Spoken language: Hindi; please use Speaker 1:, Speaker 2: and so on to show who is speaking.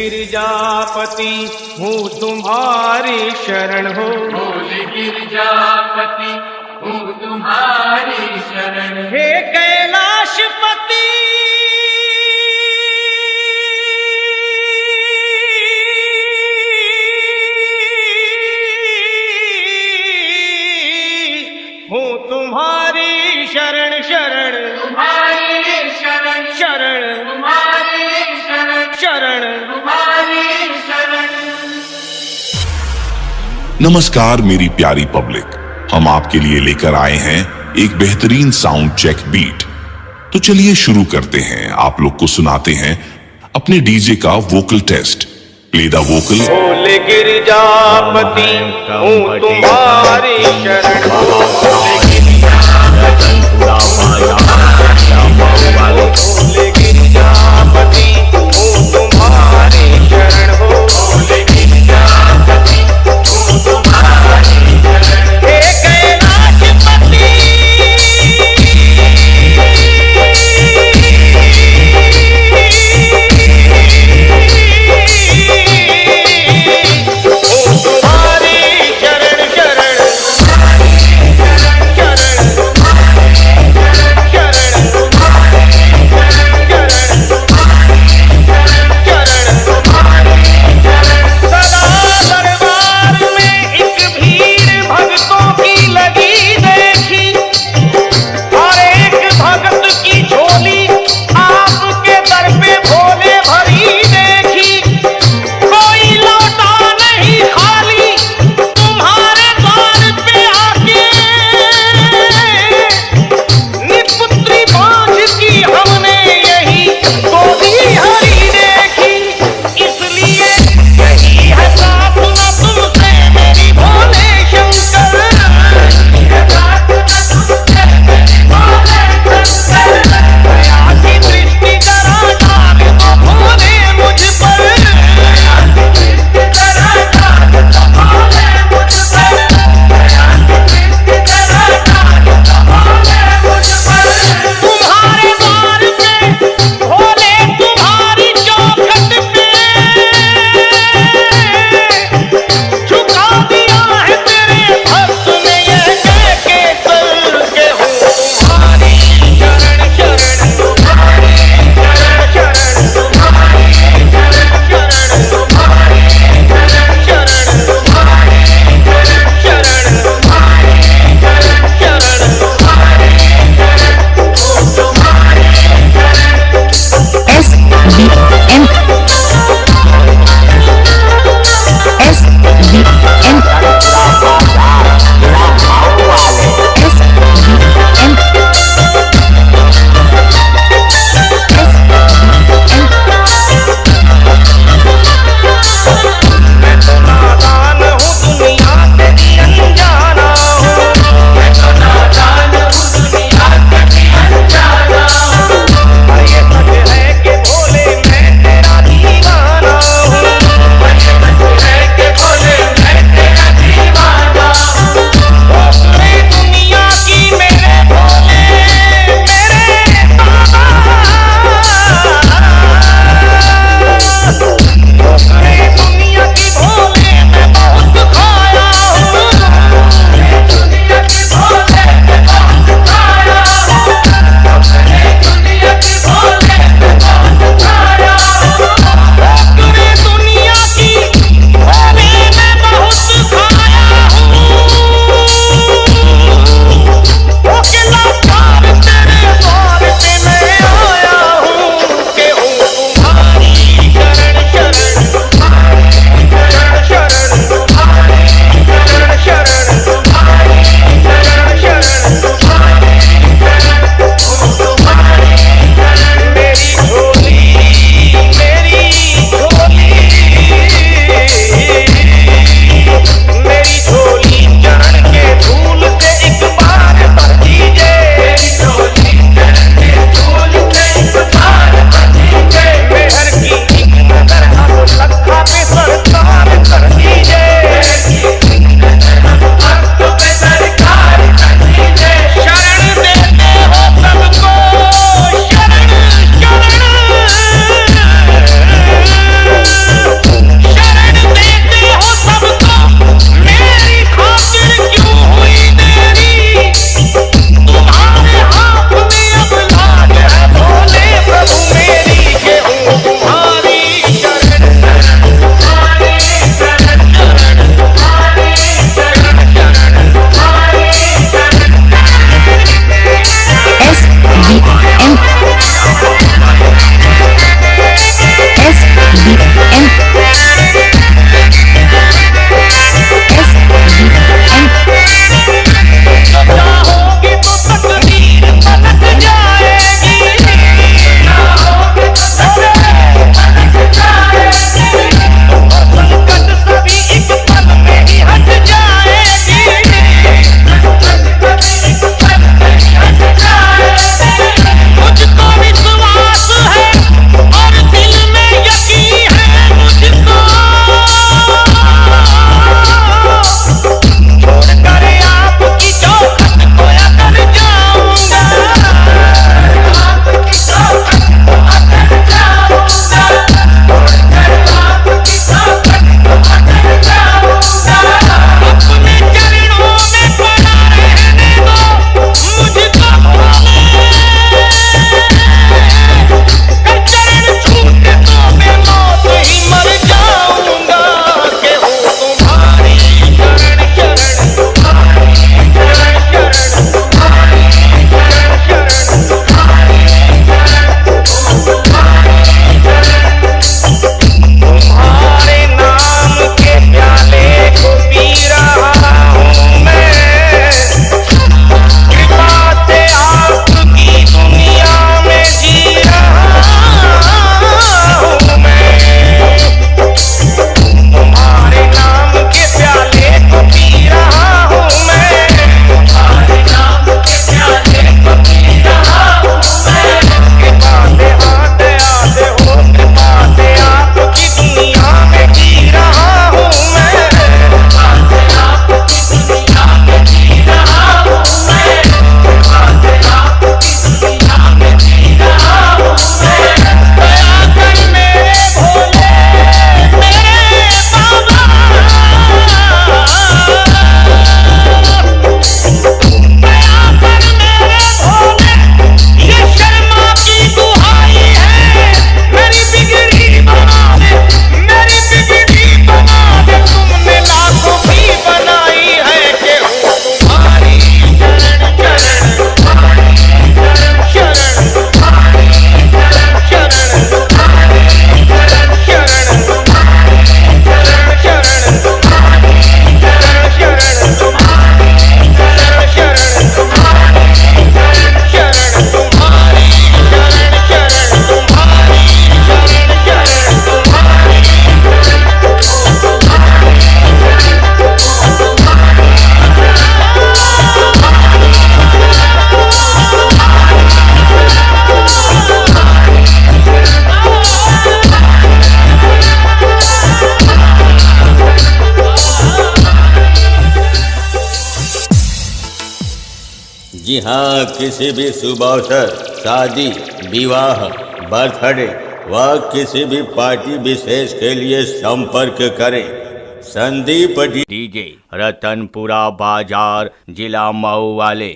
Speaker 1: गिरजापति हूँ तुम्हारी शरण हो।
Speaker 2: बोले गिरजापति हूँ तुम्हारी शरण।
Speaker 1: हे कैलाशपति हूँ तुम्हारी शरण शरण।
Speaker 2: तुम्हारी शरण
Speaker 1: शरण
Speaker 2: तुम्हारी शरण
Speaker 1: शरण
Speaker 2: तुम्हारी शरण।
Speaker 3: नमस्कार मेरी प्यारी पब्लिक, हम आपके लिए लेकर आए हैं एक बेहतरीन साउंड चेक बीट। तो चलिए शुरू करते हैं। आप लोग को सुनाते हैं अपने डीजे का vocal test. Play the vocal.
Speaker 1: बोले गिरजापति हूँ तुम्हारी शरण हो। बोले गिरजापति हूँ तुम्हारी शरण हो।
Speaker 2: बोले गिरजापति हूँ तुम्हारी शरण।
Speaker 1: हे कैलाशपति तुम्हारी शरण शरण शरण शरण
Speaker 4: जी हाँ, किसी भी शुभ अवसर, शादी, विवाह, बर्थडे व किसी भी पार्टी विशेष के लिए संपर्क करें संदीप डीजे, रतनपुरा बाजार, जिला मऊ वाले।